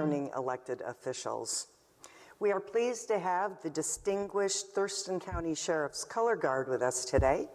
returning elected officials. We are pleased to have the distinguished Thurston County Sheriff's Color Guard with us today.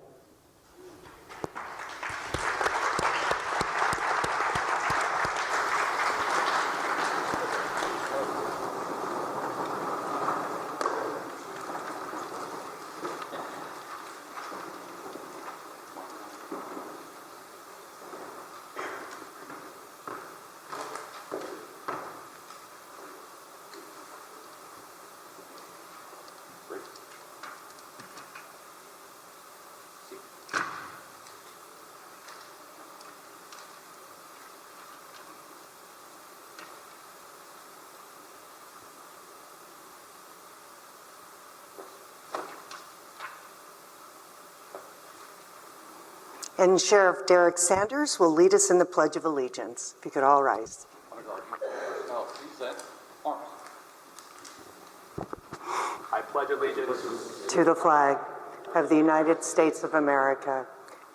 And Sheriff Derek Sanders will lead us in the Pledge of Allegiance. If you could all rise. I pledge allegiance to the flag of the United States of America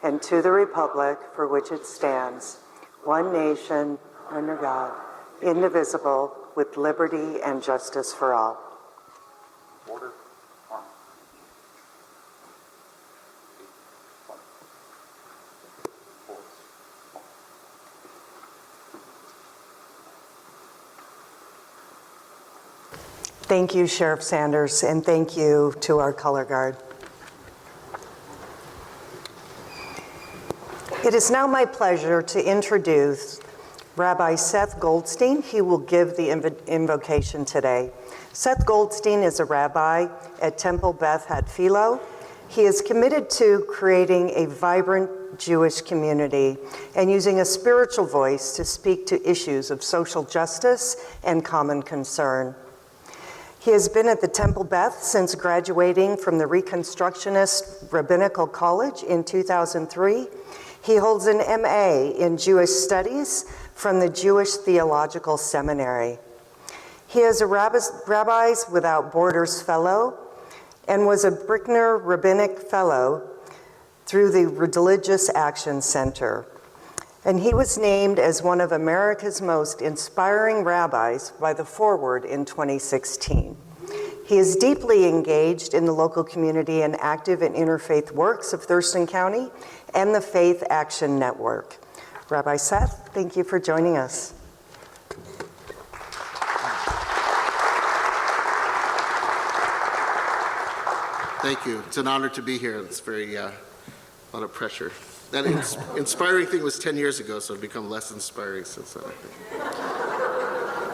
and to the republic for which it stands, one nation, under God, indivisible, with liberty and justice for all. Order. Thank you, Sheriff Sanders, and thank you to our color guard. It is now my pleasure to introduce Rabbi Seth Goldstein. He will give the invocation today. Seth Goldstein is a rabbi at Temple Beth Hatfiloh. He is committed to creating a vibrant Jewish community and using a spiritual voice to speak to issues of social justice and common concern. He has been at the Temple Beth since graduating from the Reconstructionist Rabbinical College in 2003. He holds an MA in Jewish Studies from the Jewish Theological Seminary. He is a Rabbis Without Borders Fellow and was a Brickner Rabbinic Fellow through the Religious Action Center. And he was named as one of America's most inspiring rabbis by the Forward in 2016. He is deeply engaged in the local community and active in interfaith works of Thurston County and the Faith Action Network. Rabbi Seth, thank you for joining us. Thank you. It's an honor to be here. It's very, a lot of pressure. That inspiring thing was 10 years ago, so it's become less inspiring since then, I think.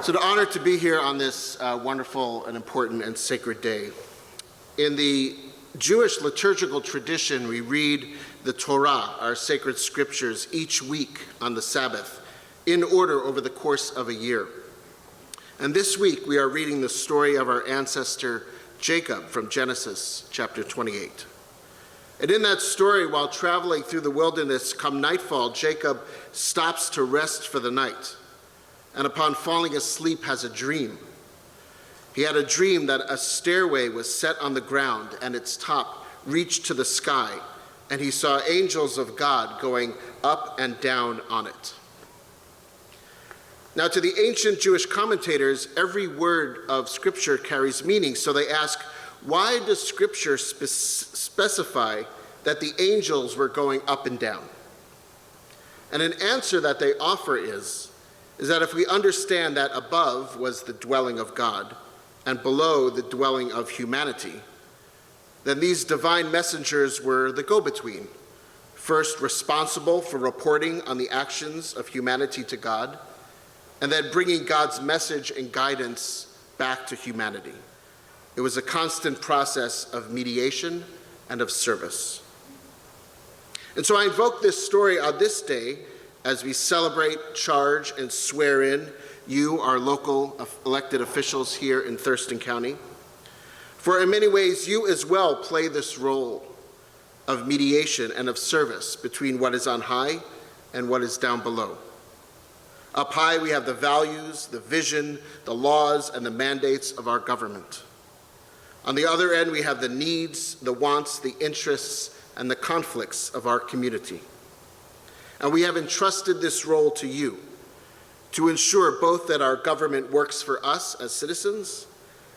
So the honor to be here on this wonderful and important and sacred day. In the Jewish liturgical tradition, we read the Torah, our sacred scriptures, each week on the Sabbath, in order over the course of a year. And this week, we are reading the story of our ancestor Jacob from Genesis chapter 28. And in that story, while traveling through the wilderness, come nightfall, Jacob stops to rest for the night, and upon falling asleep has a dream. He had a dream that a stairway was set on the ground and its top reached to the sky, and he saw angels of God going up and down on it. Now, to the ancient Jewish commentators, every word of Scripture carries meaning, so they ask, why does Scripture specify that the angels were going up and down? And an answer that they offer is that if we understand that above was the dwelling of God and below the dwelling of humanity, then these divine messengers were the go-between, first responsible for reporting on the actions of humanity to God, and then bringing God's message and guidance back to humanity. It was a constant process of mediation and of service. And so I invoke this story on this day as we celebrate, charge, and swear in you, our local elected officials here in Thurston County. For in many ways, you as well play this role of mediation and of service between what is on high and what is down below. Up high, we have the values, the vision, the laws, and the mandates of our government. On the other end, we have the needs, the wants, the interests, and the conflicts of our community. And we have entrusted this role to you to ensure both that our government works for us as citizens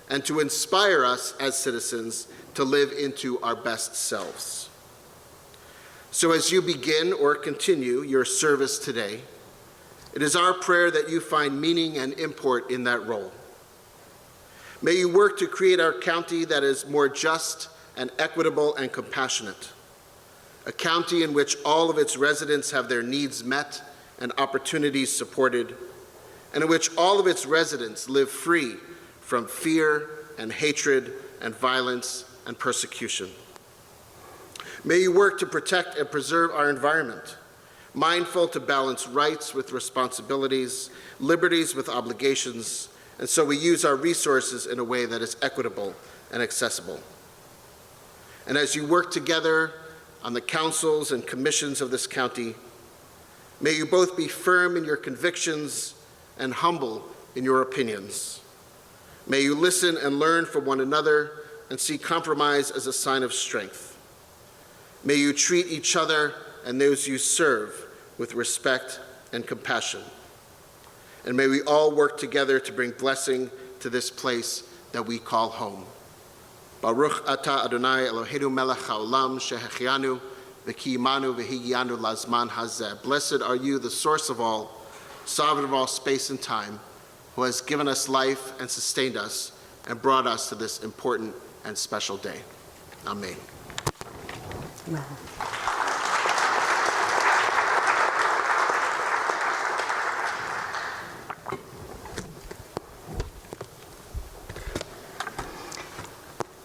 and to inspire us as citizens to live into our best selves. So as you begin or continue your service today, it is our prayer that you find meaning and import in that role. May you work to create our county that is more just and equitable and compassionate, a county in which all of its residents have their needs met and opportunities supported, and in which all of its residents live free from fear and hatred and violence and persecution. May you work to protect and preserve our environment, mindful to balance rights with responsibilities, liberties with obligations, and so we use our resources in a way that is equitable and accessible. And as you work together on the councils and commissions of this county, may you both be firm in your convictions and humble in your opinions. May you listen and learn from one another and see compromise as a sign of strength. May you treat each other and those you serve with respect and compassion. And may we all work together to bring blessing to this place that we call home. Baruch atah Adonai Eloheinu melech haolam shehechianu v'kiyimanu v'higianu lazman hazeh. Blessed are you, the source of all, sovereign of all space and time, who has given us life and sustained us and brought us to this important and special day. Amen. Amen.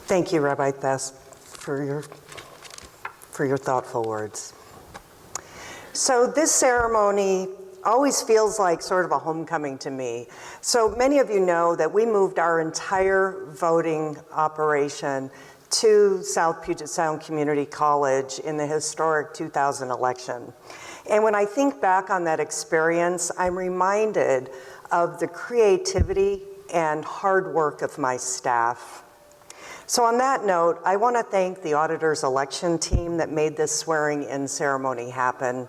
Thank you, Rabbi Thess, for your thoughtful words. So this ceremony always feels like sort of a homecoming to me. So many of you know that we moved our entire voting operation to South Puget Sound Community College in the historic 2000 election. And when I think back on that experience, I'm reminded of the creativity and hard work of my staff. So on that note, I want to thank the Auditor's election team that made this swearing-in ceremony happen.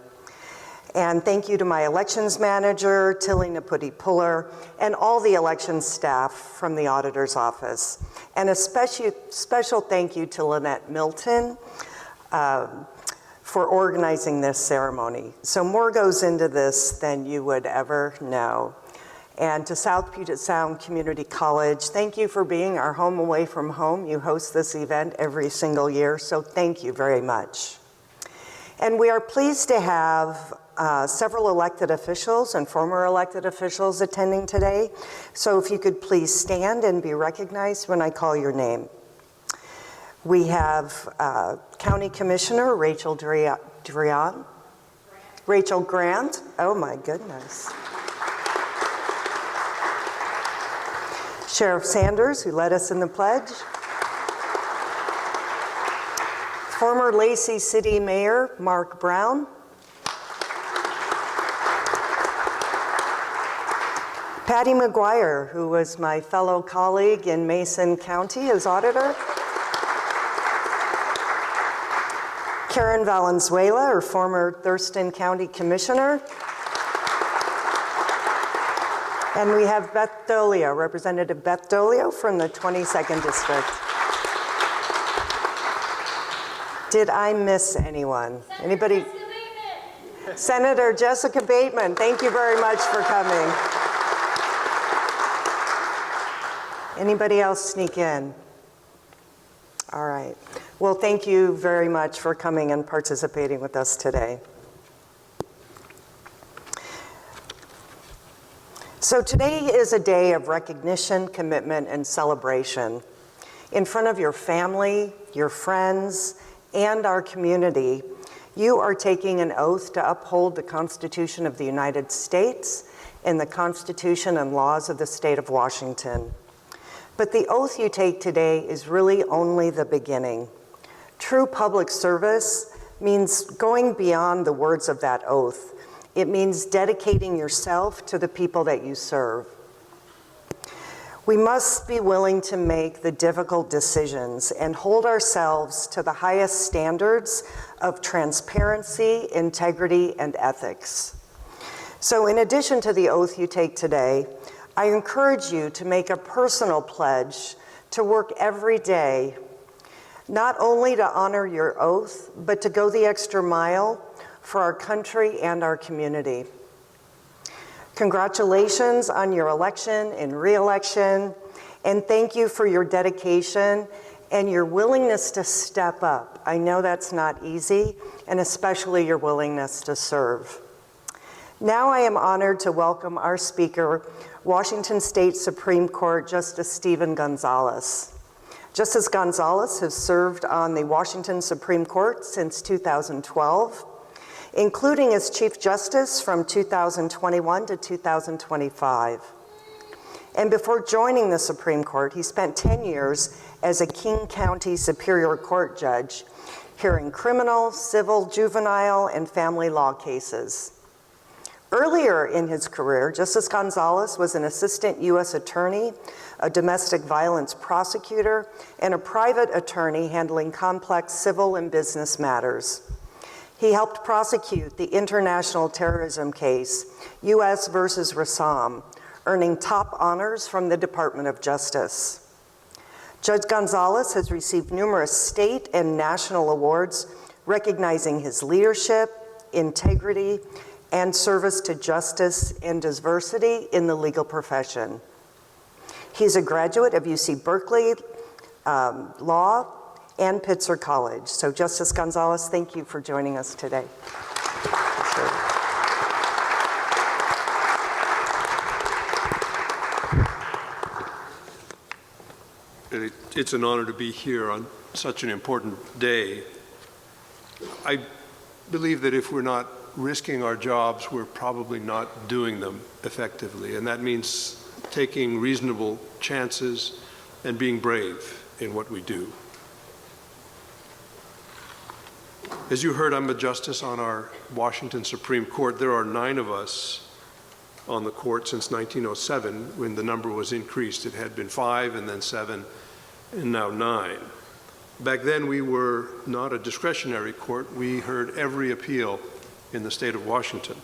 And thank you to my elections manager, Tilly Naputi-Puller, and all the election staff from the Auditor's office. And a special thank you to Lynette Milton for organizing this ceremony. So more goes into this than you would ever know. And to South Puget Sound Community College, thank you for being our home away from home. You host this event every single year, so thank you very much. And we are pleased to have several elected officials and former elected officials attending today. So if you could please stand and be recognized when I call your name. We have County Commissioner Rachel Rachel Grant. Oh my goodness. Sheriff Sanders, who led us in the pledge. Former Lacey City Mayor Mark Brown. Patty McGuire, who was my fellow colleague in Mason County as auditor. Karen Valenzuela, our former Thurston County Commissioner. And we have Beth Dolio, Representative Beth Dolio from the 22nd District. Did I miss anyone? Anybody? Senator Jessica Bateman, thank you very much for coming. Anybody else sneak in? All right. Well, thank you very much for coming and participating with us today. So today is a day of recognition, commitment, and celebration. In front of your family, your friends, and our community, you are taking an oath to uphold the Constitution of the United States and the Constitution and laws of the state of Washington. But the oath you take today is really only the beginning. True public service means going beyond the words of that oath. It means dedicating yourself to the people that you serve. We must be willing to make the difficult decisions and hold ourselves to the highest standards of transparency, integrity, and ethics. So in addition to the oath you take today, I encourage you to make a personal pledge to work every day, not only to honor your oath, but to go the extra mile for our country and our community. Congratulations on your election and re-election, and thank you for your dedication and your willingness to step up. I know that's not easy, and especially your willingness to serve. Now I am honored to welcome our speaker, Washington State Supreme Court Justice Stephen González. Justice González has served on the Washington Supreme Court since 2012, including as Chief Justice from 2021 to 2025. And before joining the Supreme Court, he spent 10 years as a King County Superior Court judge, hearing criminal, civil, juvenile, and family law cases. Earlier in his career, Justice González was an assistant U.S. attorney, a domestic violence prosecutor, and a private attorney handling complex civil and business matters. He helped prosecute the international terrorism case, U.S. versus Rassam, earning top honors from the Department of Justice. Judge González has received numerous state and national awards recognizing his leadership, integrity, and service to justice and diversity in the legal profession. He's a graduate of UC Berkeley Law and Pitzer College. So Justice González, thank you for joining us today. It's an honor to be here on such an important day. I believe that if we're not risking our jobs, we're probably not doing them effectively, and that means taking reasonable chances and being brave in what we do. As you heard, I'm a justice on our Washington Supreme Court. There are 9 of us on the court since 1907, when the number was increased. It had been 5 and then 7 and now 9. Back then we were not a discretionary court. We heard every appeal in the state of Washington.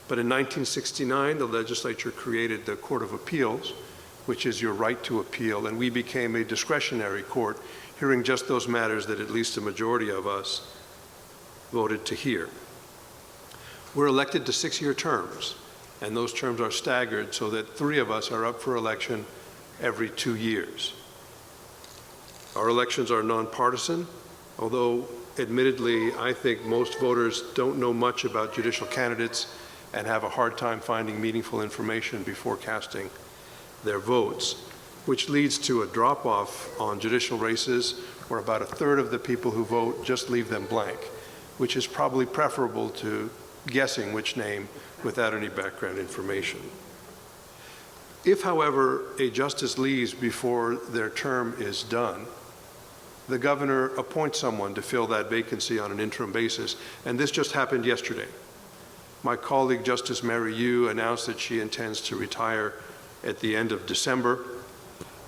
But in 1969, the legislature created the Court of Appeals, which is your right to appeal, and we became a discretionary court, hearing just those matters that at least a majority of us voted to hear. We're elected to 6-year terms, and those terms are staggered so that 3 of us are up for election every 2 years. Our elections are nonpartisan, although admittedly, I think most voters don't know much about judicial candidates and have a hard time finding meaningful information before casting their votes, which leads to a drop-off on judicial races where about 1/3 of the people who vote just leave them blank, which is probably preferable to guessing which name without any background information. If, however, a justice leaves before their term is done, the governor appoints someone to fill that vacancy on an interim basis, and this just happened yesterday. My colleague, Justice Mary Yu, announced that she intends to retire at the end of December,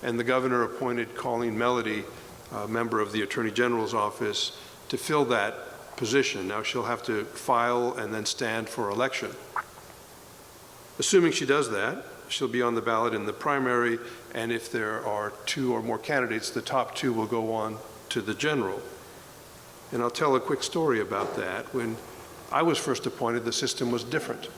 and the governor appointed Colleen Melody, a member of the Attorney General's office, to fill that position. Now she'll have to file and then stand for election. Assuming she does that, she'll be on the ballot in the primary, and if there are 2 or more candidates, the top 2 will go on to the general. And I'll tell a quick story about that. When I was first appointed, the system was different.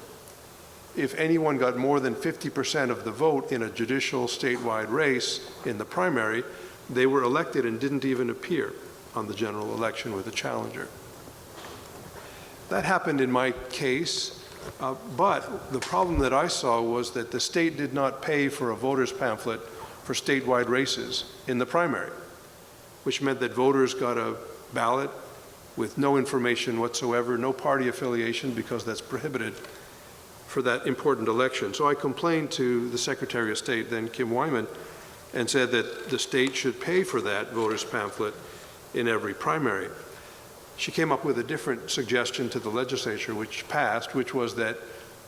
If anyone got more than 50% of the vote in a judicial statewide race in the primary, they were elected and didn't even appear on the general election with a challenger. That happened in my case. But the problem that I saw was that the state did not pay for a voter's pamphlet for statewide races in the primary, which meant that voters got a ballot with no information whatsoever, no party affiliation, because that's prohibited for that important election. So I complained to the Secretary of State, then Kim Wyman, and said that the state should pay for that voter's pamphlet in every primary. She came up with a different suggestion to the legislature, which passed, which was that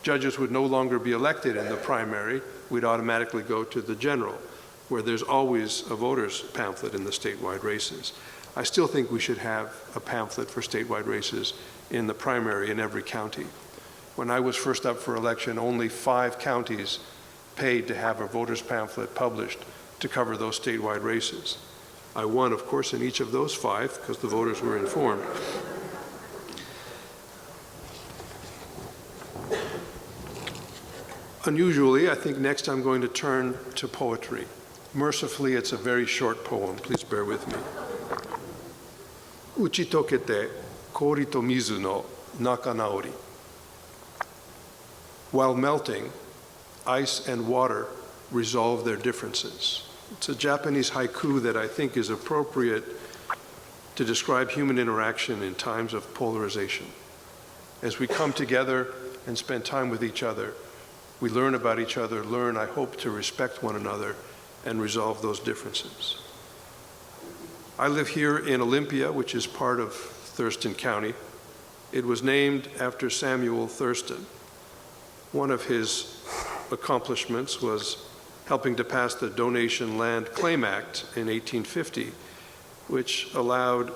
judges would no longer be elected in the primary. We'd automatically go to the general, where there's always a voter's pamphlet in the statewide races. I still think we should have a pamphlet for statewide races in the primary in every county. When I was first up for election, only 5 counties paid to have a voter's pamphlet published to cover those statewide races. I won, of course, in each of those 5 because the voters were informed. Unusually, I think next I'm going to turn to poetry. Mercifully, it's a very short poem. Please bear with me. Uchi tokete kori to mizu no nakanaori. While melting, ice and water resolve their differences. It's a Japanese haiku that I think is appropriate to describe human interaction in times of polarization. As we come together and spend time with each other, we learn about each other, learn, I hope, to respect one another and resolve those differences. I live here in Olympia, which is part of Thurston County. It was named after Samuel Thurston. One of his accomplishments was helping to pass the Donation Land Claim Act in 1850, which allowed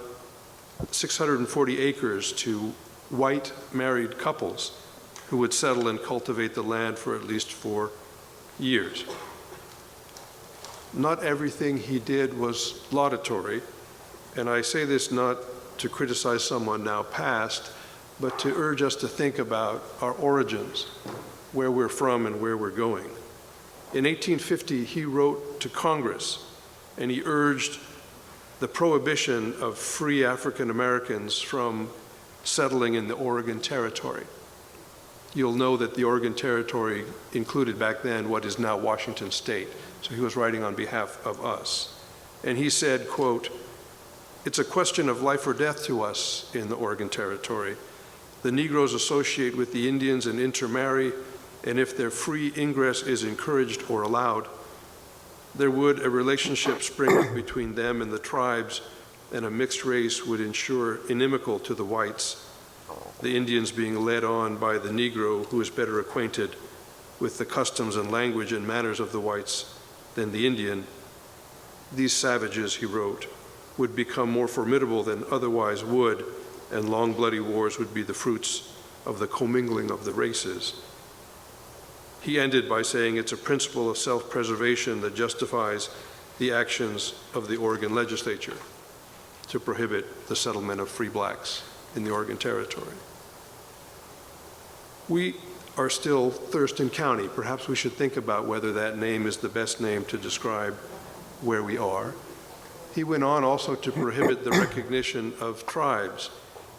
640 acres to white married couples who would settle and cultivate the land for at least 4 years. Not everything he did was laudatory, and I say this not to criticize someone now past, but to urge us to think about our origins, where we're from and where we're going. In 1850, he wrote to Congress, and he urged the prohibition of free African Americans from settling in the Oregon Territory. You'll know that the Oregon Territory included back then what is now Washington State. So he was writing on behalf of us. And he said, quote, "It's a question of life or death to us in the Oregon Territory. The Negroes associate with the Indians and intermarry, and if their free ingress is encouraged or allowed, there would a relationship spring up between them and the tribes, and a mixed race would ensure inimical to the whites, the Indians being led on by the Negro who is better acquainted with the customs and language and manners of the whites than the Indian. These savages," he wrote, "would become more formidable than otherwise would, and long bloody wars would be the fruits of the commingling of the races." He ended by saying it's a principle of self-preservation that justifies the actions of the Oregon legislature to prohibit the settlement of free blacks in the Oregon Territory. We are still Thurston County. Perhaps we should think about whether that name is the best name to describe where we are. He went on also to prohibit the recognition of tribes,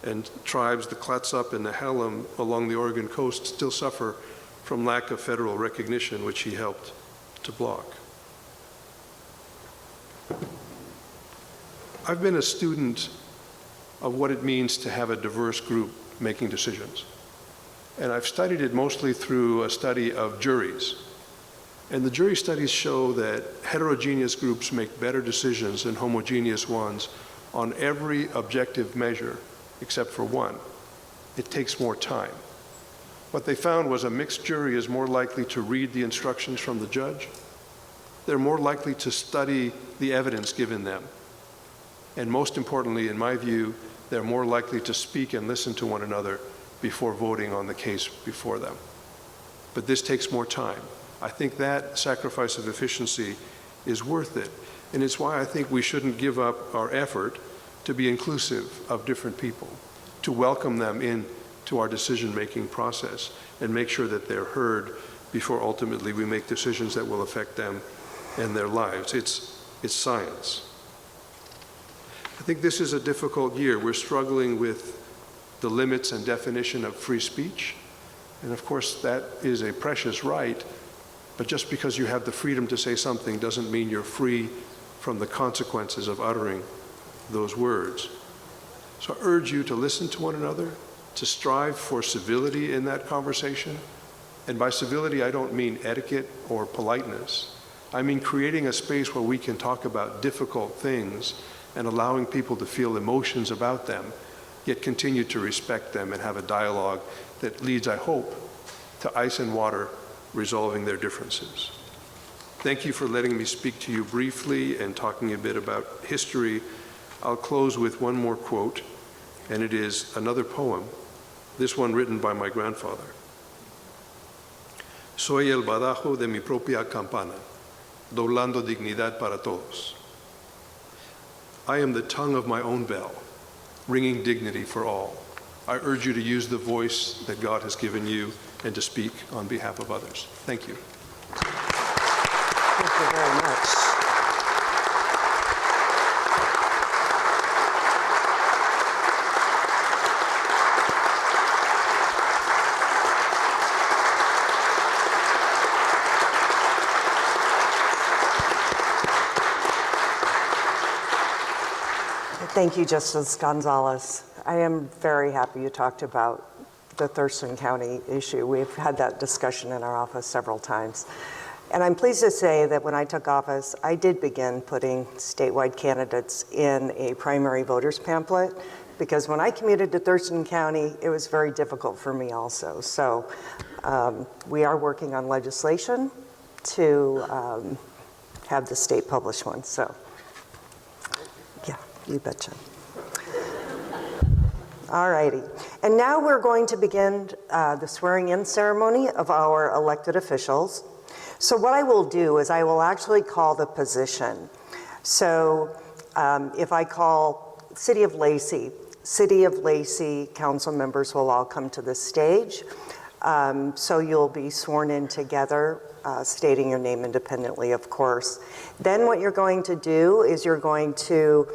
and tribes, the Clatsop and the Hallam along the Oregon coast, still suffer from lack of federal recognition, which he helped to block. I've been a student of what it means to have a diverse group making decisions. And I've studied it mostly through a study of juries. And the jury studies show that heterogeneous groups make better decisions than homogeneous ones on every objective measure except for one. It takes more time. What they found was a mixed jury is more likely to read the instructions from the judge. They're more likely to study the evidence given them. And most importantly, in my view, they're more likely to speak and listen to one another before voting on the case before them. But this takes more time. I think that sacrifice of efficiency is worth it. And it's why I think we shouldn't give up our effort to be inclusive of different people, to welcome them into our decision-making process and make sure that they're heard before ultimately we make decisions that will affect them and their lives. It's science. I think this is a difficult year. We're struggling with the limits and definition of free speech. And of course, that is a precious right, but just because you have the freedom to say something doesn't mean you're free from the consequences of uttering those words. So I urge you to listen to one another, to strive for civility in that conversation. And by civility, I don't mean etiquette or politeness. I mean creating a space where we can talk about difficult things and allowing people to feel emotions about them, yet continue to respect them and have a dialogue that leads, I hope, to ice and water resolving their differences. Thank you for letting me speak to you briefly and talking a bit about history. I'll close with one more quote, and it is another poem, this one written by my grandfather. Soy el badajo de mi propia campana, doblando dignidad para todos. I am the tongue of my own bell, ringing dignity for all. I urge you to use the voice that God has given you and to speak on behalf of others. Thank you. Thank you very much. Thank you, Justice González. I am very happy you talked about the Thurston County issue. We've had that discussion in our office several times. And I'm pleased to say that when I took office, I did begin putting statewide candidates in a primary voters pamphlet, because when I commuted to Thurston County, it was very difficult for me also. So we are working on legislation to have the state publish one. So yeah, you betcha. All righty. And now we're going to begin the swearing-in ceremony of our elected officials. So what I will do is I will actually call the position. So if I call City of Lacey council members will all come to the stage. So you'll be sworn in together, stating your name independently, of course. Then what you're going to do is you're going to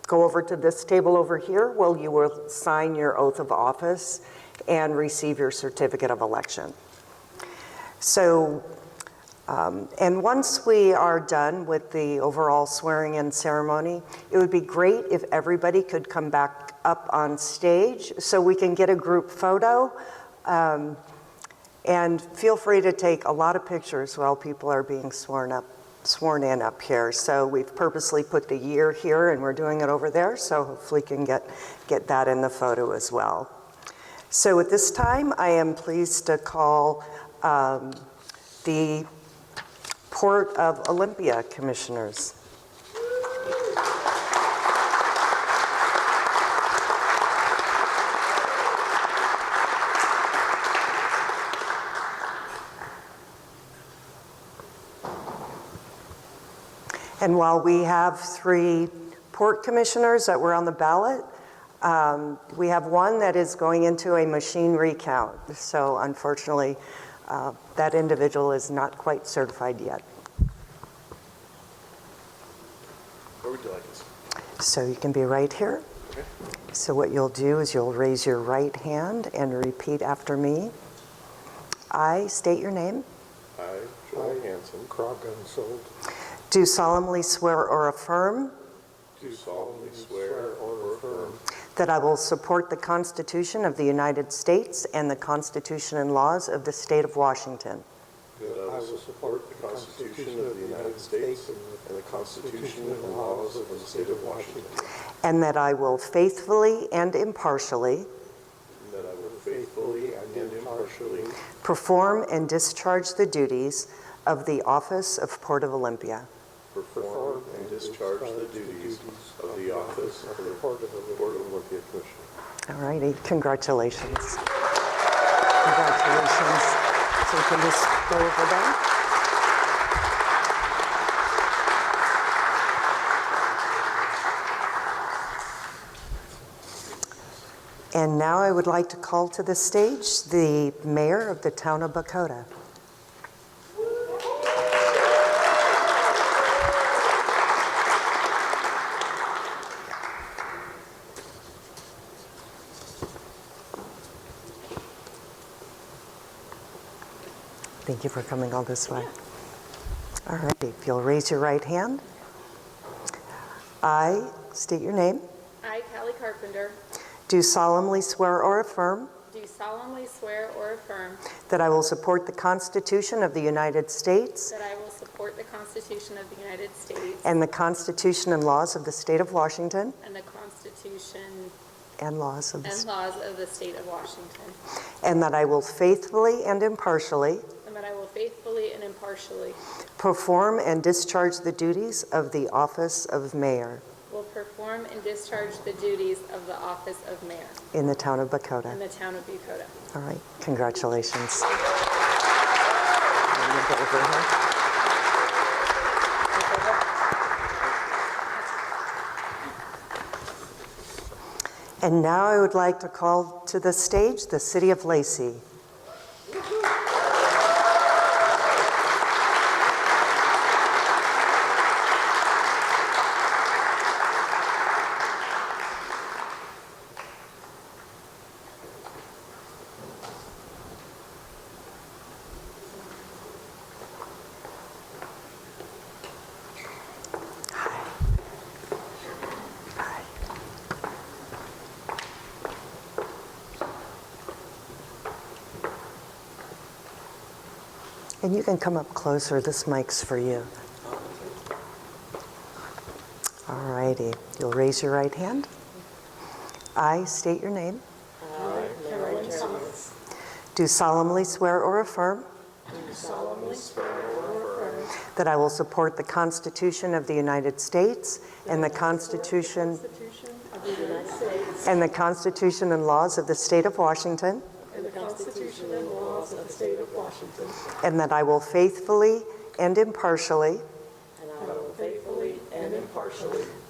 go over to this table over here where you will sign your oath of office and receive your certificate of election. So, and once we are done with the overall swearing-in ceremony, it would be great if everybody could come back up on stage so we can get a group photo. And feel free to take a lot of pictures while people are being sworn in up here. So we've purposely put the year here and we're doing it over there, so hopefully we can get that in the photo as well. So at this time, I am pleased to call the Port of Olympia Commissioners. And while we have 3 port commissioners that were on the ballot, we have one that is going into a machine recount. So unfortunately, that individual is not quite certified yet. Where would you like us? So you can be right here. Okay. So what you'll do is you'll raise your right hand and repeat after me. I state your name. I, Joel Hanson, González, Do solemnly swear or affirm do solemnly swear or affirm that I will support the Constitution of the United States and the Constitution and laws of the state of Washington, that I will support the Constitution of the United States and the Constitution and laws of the state of Washington, and that I will faithfully and impartially and that I will faithfully and impartially perform and discharge the duties of the office of Port of Olympia perform and discharge the duties of the office of the Port of Olympia Commissioner. All righty, congratulations. Congratulations. So you can just go over there. And now I would like to call to the stage the mayor of the town of Bakota. Thank you for coming all this way. All right, if you'll raise your right hand. I state your name. I, Callie Carpenter, Do solemnly swear or affirm do solemnly swear or affirm that I will support the Constitution of the United States that I will support the Constitution of the United States and the Constitution and laws of the state of Washington and the Constitution and laws of and laws of the state of Washington, and that I will faithfully and impartially and that I will faithfully and impartially perform and discharge the duties of the office of mayor will perform and discharge the duties of the office of mayor in the town of in Bakota. the town of Bucota. All right, congratulations. Thank hand over here. And now I would like to call to the stage the City of Lacey. And you can come up closer. This mic's for you. All righty. You'll raise your right hand. I state your name. Do solemnly swear or affirm. That I will support the Constitution of the United States and the Constitution and laws of the State of Washington. And that I will faithfully and impartially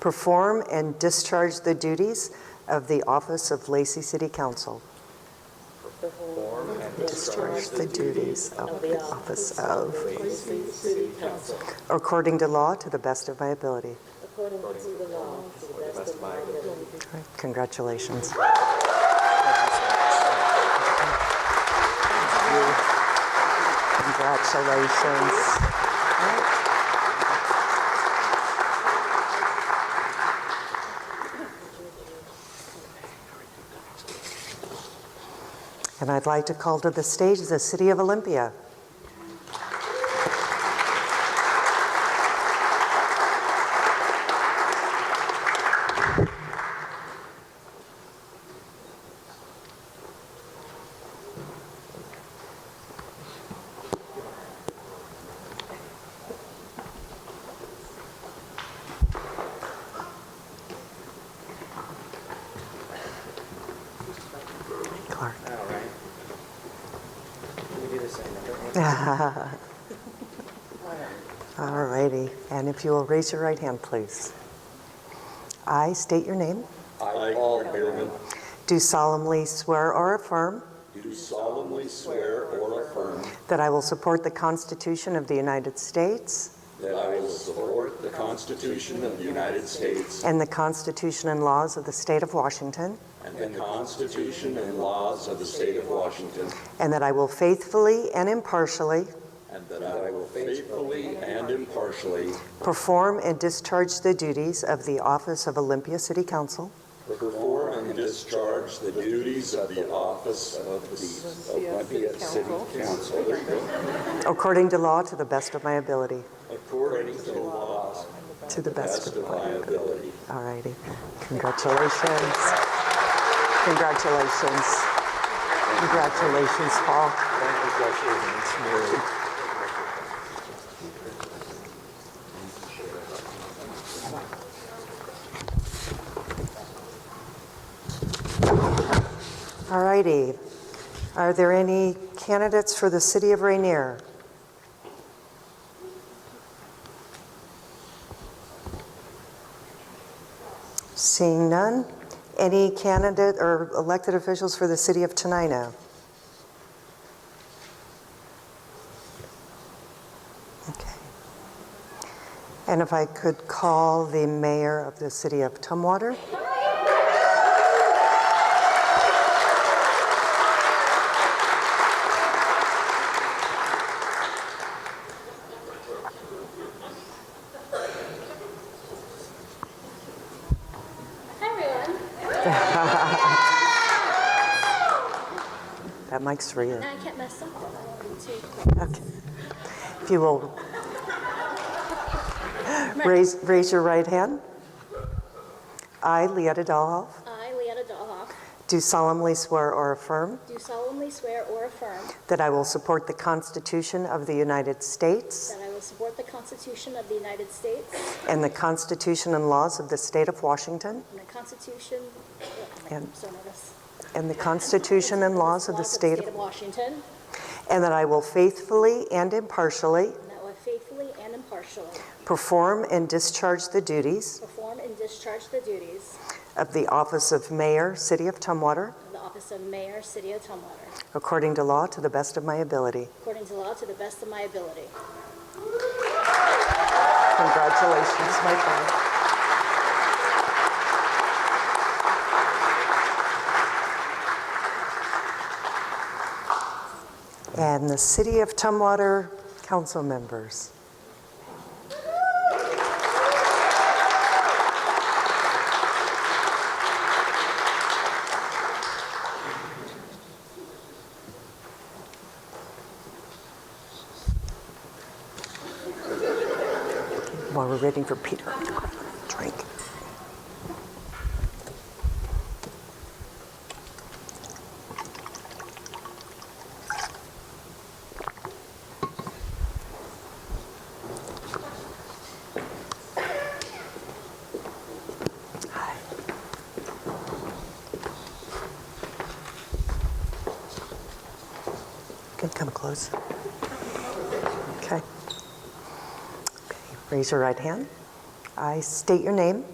perform and discharge the duties of the office of Lacey City Council. Discharge the duties of the office of Lacey City Council. According to law, to the best of my ability. According to the law, to the best of my ability. All right, congratulations. Congratulations. And I'd like to call to the stage the City of Olympia. Clark. All right. We do the same. All righty. And if you will raise your right hand, please. I state your name. I, Paul Behrman, Do solemnly swear or affirm do solemnly swear or affirm that I will support the Constitution of the United States that I will support the Constitution of the United States and the Constitution and laws of the State of Washington, and the Constitution and laws of the State of Washington, and that I will faithfully and impartially and that I will faithfully and impartially perform and discharge the duties of the office of Olympia City Council perform and discharge the duties of the office of the Olympia City Council according to law to the best of my ability. according to the laws To the best of my ability. ability. All righty. Congratulations. Congratulations. Congratulations, Paul. All righty. Are there any candidates for the City of Rainier? Seeing none. Any candidate or elected officials for the City of Tenino? Okay. And if I could call the mayor of the City of Tumwater? That mic's for you. I can't mess up that one too. Okay. If you will raise your right hand. I, Leetta Dahlhoff, I, Leetta Dahlhoff, do solemnly swear or affirm do solemnly swear or affirm that I will support the Constitution of the United States that I will support the Constitution of the United States and the Constitution and laws of the State of Washington and the Constitution, And- I'm so nervous. and the Constitution and laws of the State of Washington, and that I will faithfully and impartially and that I will faithfully and impartially perform and discharge the duties perform and discharge the duties of the office of Mayor, City of Tumwater, of the office of Mayor, City of Tumwater, according to law to the best of my ability. according to law to the best of my ability. Congratulations, my friend. And the City of Tumwater council members. While we're waiting for Peter to grab a drink. Hi. Can you come close? Okay. Raise your right hand. I state your name.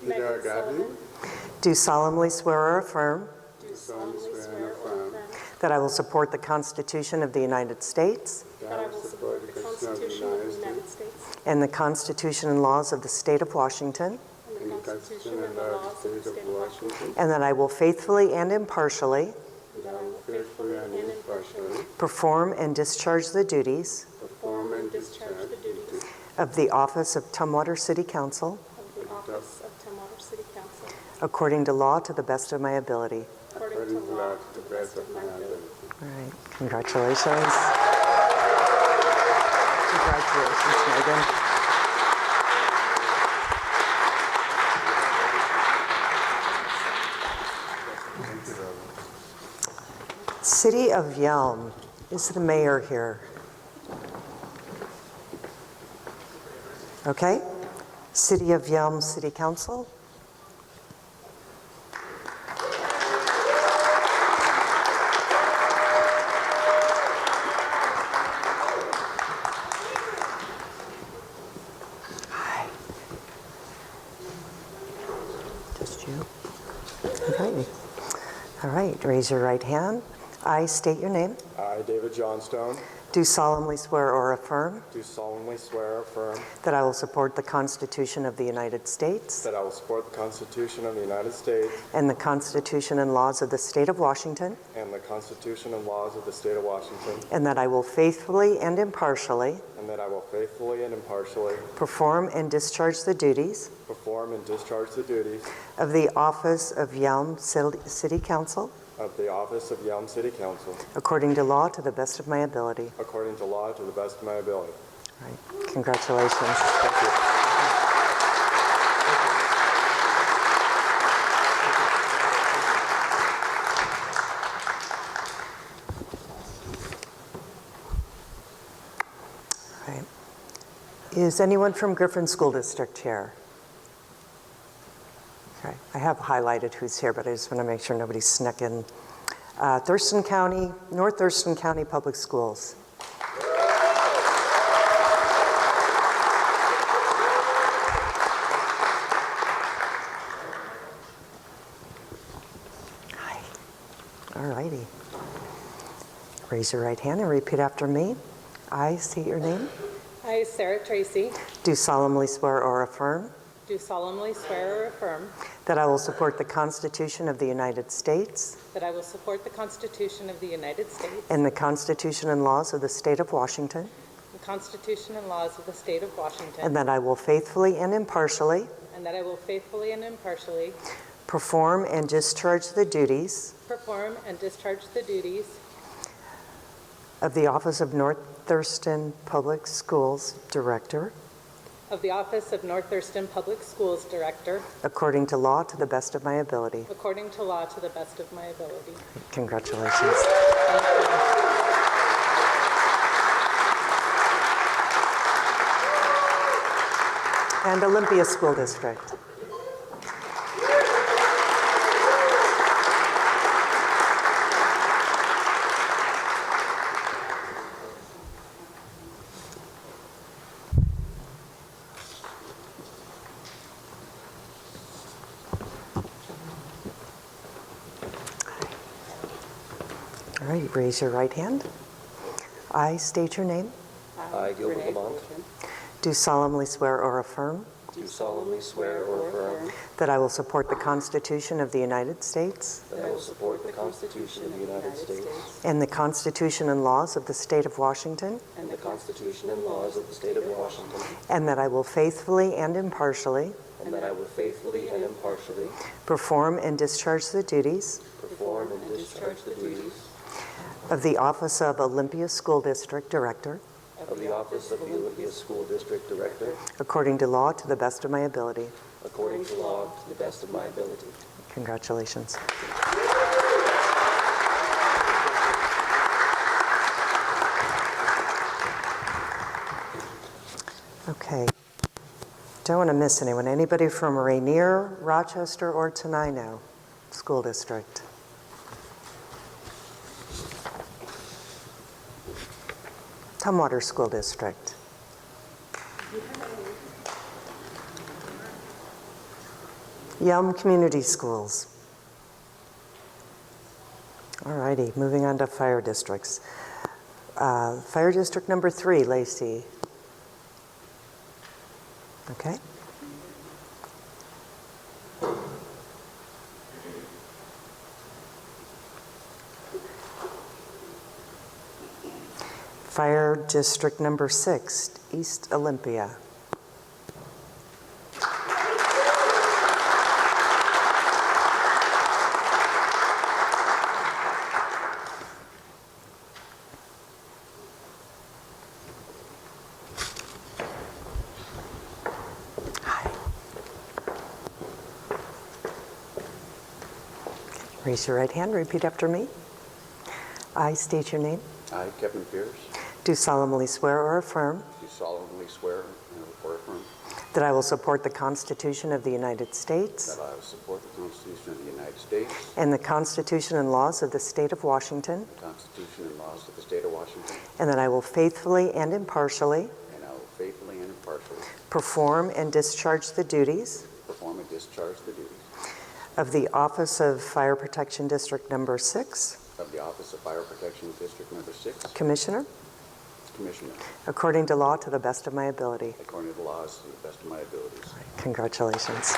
Megan Sullivan, Do solemnly swear or affirm do solemnly swear or affirm that I will support the Constitution of the United States that I will support the Constitution of the United States and the Constitution and laws of the State of Washington, and the Constitution and the laws of the State of Washington, and that I will faithfully and impartially and that I will faithfully and impartially perform and discharge the duties perform and discharge the duties of the office of Tumwater City Council of the office of Tumwater City Council, according to law to the best of my ability. according to law to the best of my ability. All right, congratulations. Congratulations, Megan. City of Yelm, is the mayor here? Okay. City of Yelm City Council. Hi. Just you? Okay. All right, raise your right hand. I state your name. I, David Johnstone, Do solemnly swear or affirm do solemnly swear or affirm that I will support the Constitution of the United States that I will support the Constitution of the United States and the Constitution and laws of the State of Washington, and the Constitution and laws of the State of Washington, and that I will faithfully and impartially and that I will faithfully and impartially perform and discharge the duties perform and discharge the duties of the office of Yelm City Council of the office of Yelm City Council according to law to the best of my ability. according to law to the best of my ability. All right. Congratulations. Thank you. All right. Is anyone from Griffin School District here? Okay. I have highlighted who's here, but I just want to make sure nobody snuck in. Thurston County, North Thurston County Public Schools. Hi. All righty. Raise your right hand and repeat after me. I state your name. I, Sarah Tracy, Do solemnly swear or affirm do solemnly swear or affirm that I will support the Constitution of the United States that I will support the Constitution of the United States, and the Constitution and laws of the State of Washington, the Constitution and laws of the State of Washington, and that I will faithfully and impartially and that I will faithfully and impartially perform and discharge the duties perform and discharge the duties of the office of North Thurston Public Schools Director of the office of North Thurston Public Schools Director according to law to the best of my ability. according to law to the best of my ability. Congratulations. Thank you. And Olympia School District. All right, raise your right hand. I state your name. I, Gilbert Lamont, Do solemnly swear or affirm do solemnly swear or affirm that I will support the Constitution of the United States that I will support the Constitution of the United States and the Constitution and laws of the State of Washington, and the Constitution and laws of the State of Washington, and that I will faithfully and impartially and that I will faithfully and impartially perform and discharge the duties perform and discharge the duties of the office of Olympia School District Director of the office of the Olympia School District Director according to law to the best of my ability. according to law to the best of my ability. Congratulations. Okay. Don't want to miss anyone. Anybody from Rainier, Rochester, or Tenino School District? Tumwater School District. Yelm Community Schools. All righty, moving on to fire districts. Fire District number 3, Lacey. Okay. Fire District number 6, East Olympia. Hi. Raise your right hand, repeat after me. I state your name. I, Kevin Pierce, Do solemnly swear or affirm do solemnly swear or affirm that I will support the Constitution of the United States that I will support the Constitution of the United States, and the Constitution and laws of the State of Washington, the Constitution and laws of the State of Washington, and that I will faithfully and impartially and I will faithfully and impartially perform and discharge the duties perform and discharge the duties of the Office of Fire Protection District Number 6, of the Office of Fire Protection District Number 6, Commissioner, Commissioner, according to law to the best of my ability. according to the laws to the best of my abilities. Congratulations.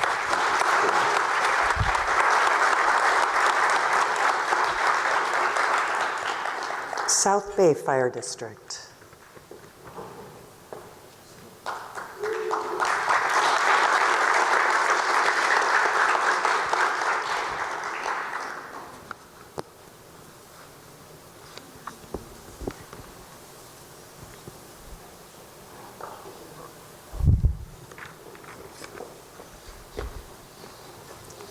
South Bay Fire District.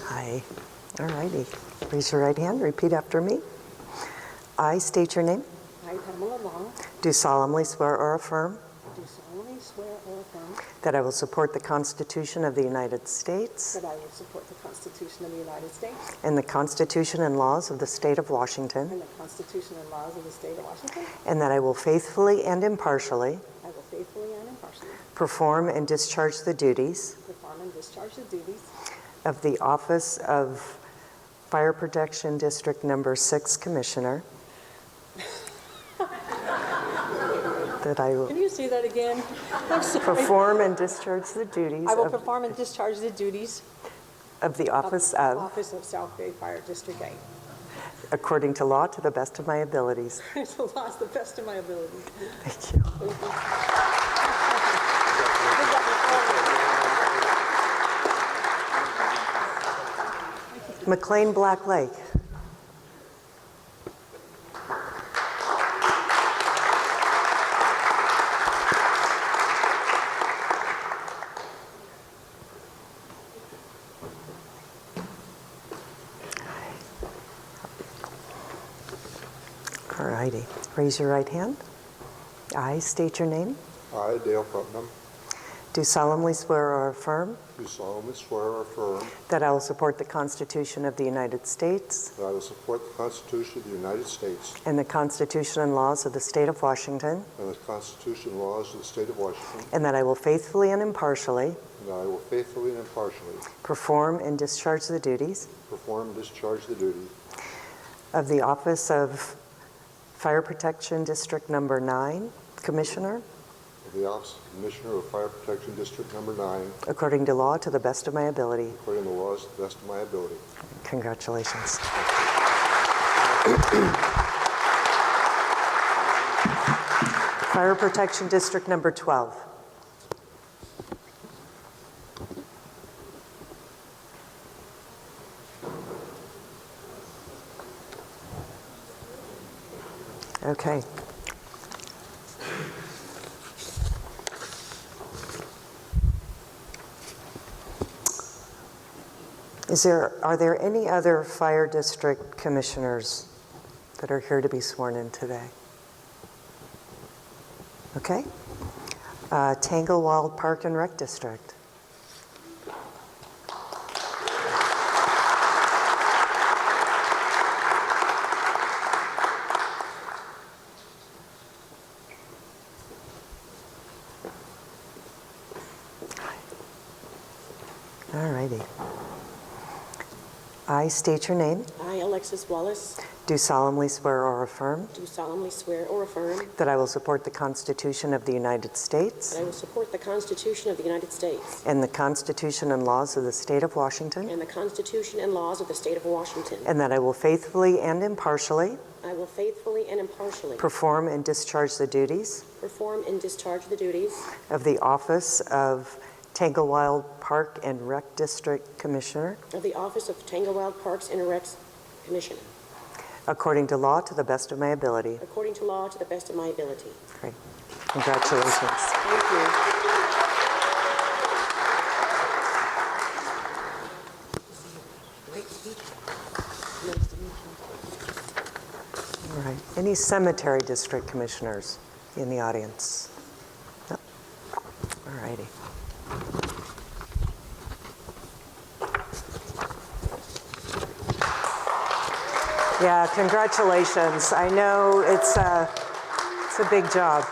Hi. All righty. Raise your right hand. Repeat after me. I state your name. I, Pamela Long, Do solemnly swear or affirm do solemnly swear or affirm that I will support the Constitution of the United States that I will support the Constitution of the United States and the Constitution and laws of the State of Washington, and the Constitution and laws of the State of Washington. and that I will faithfully and impartially I will faithfully and impartially perform and discharge the duties perform and discharge the duties of the Office of Fire Protection District Number 6 Commissioner. That I will Can you say that again? I'm sorry. perform and discharge the duties I will perform and discharge the duties of the of Office the of, Office of South Bay Fire District 8. according to law, to the best of my abilities. To the last, the best of my ability. Thank you. McLean Black Lake. All righty. Raise your right hand. I state your name. I, Dale Putnam, Do solemnly swear or affirm do solemnly swear or affirm that I will support the Constitution of the United States that I will support the Constitution of the United States and the Constitution and laws of the State of Washington, and the Constitution and laws of the State of Washington, and that I will faithfully and impartially and that I will faithfully and impartially perform and discharge the duties perform and discharge the duty of the Office of Fire Protection District Number 9, Commissioner, of the Office of Commissioner of Fire Protection District Number 9, according to law to the best of my ability. according to the laws to the best of my ability. Congratulations. Fire Protection District Number 12. Okay. Are there any other fire district commissioners that are here to be sworn in today? Okay. Tanglewild Park and Rec District. All righty. I state your name. I, Alexis Wallace, Do solemnly swear or affirm do solemnly swear or affirm that I will support the Constitution of the United States that I will support the Constitution of the United States and the Constitution and laws of the State of Washington, and the Constitution and laws of the State of Washington. and that I will faithfully and impartially I will faithfully and impartially perform and discharge the duties perform and discharge the duties of the office of Tanglewild Park and Rec District Commissioner of the Office of Tanglewild Parks and Recs Commissioner, according to law to the best of my ability. according to law to the best of my ability. Great. Congratulations. Thank you. All right. Any cemetery district commissioners in the audience? No? All righty. Yeah, congratulations. I know it's a big job.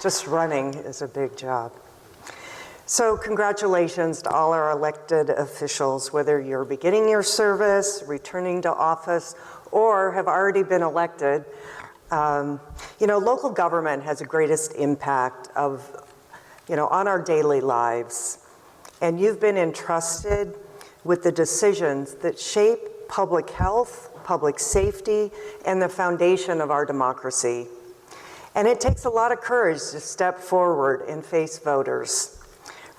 Just running is a big job. So congratulations to all our elected officials, whether you're beginning your service, returning to office, or have already been elected. Local government has the greatest impact on our daily lives. And you've been entrusted with the decisions that shape public health, public safety, and the foundation of our democracy. And it takes a lot of courage to step forward and face voters.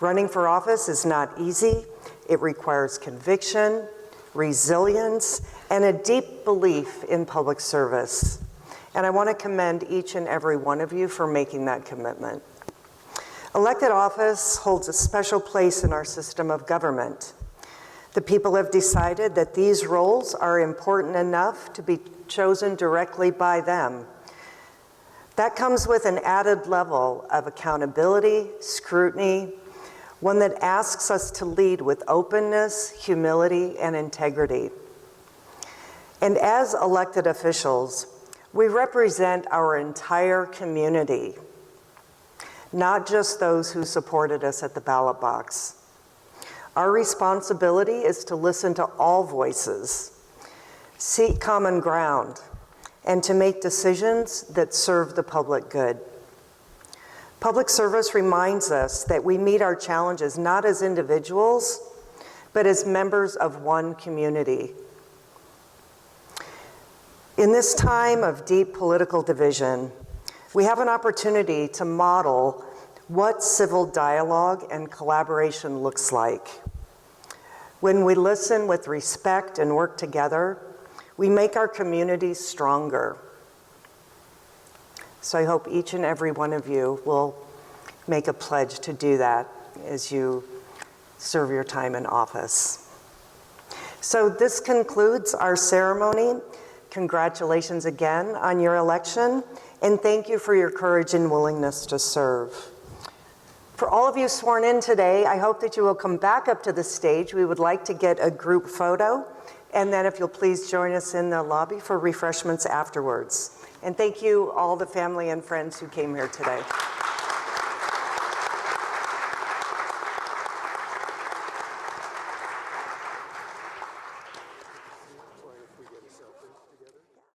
Running for office is not easy. It requires conviction, resilience, and a deep belief in public service. And I want to commend each and every one of you for making that commitment. Elected office holds a special place in our system of government. The people have decided that these roles are important enough to be chosen directly by them. That comes with an added level of accountability, scrutiny, one that asks us to lead with openness, humility, and integrity. And as elected officials, we represent our entire community, not just those who supported us at the ballot box. Our responsibility is to listen to all voices, seek common ground, and to make decisions that serve the public good. Public service reminds us that we meet our challenges not as individuals, but as members of one community. In this time of deep political division, we have an opportunity to model what civil dialogue and collaboration looks like. When we listen with respect and work together, we make our communities stronger. So I hope each and every one of you will make a pledge to do that as you serve your time in office. So this concludes our ceremony. Congratulations again on your election, and thank you for your courage and willingness to serve. For all of you sworn in today, I hope that you will come back up to the stage. We would like to get a group photo, and then if you'll please join us in the lobby for refreshments afterwards. And thank you, all the family and friends who came here today.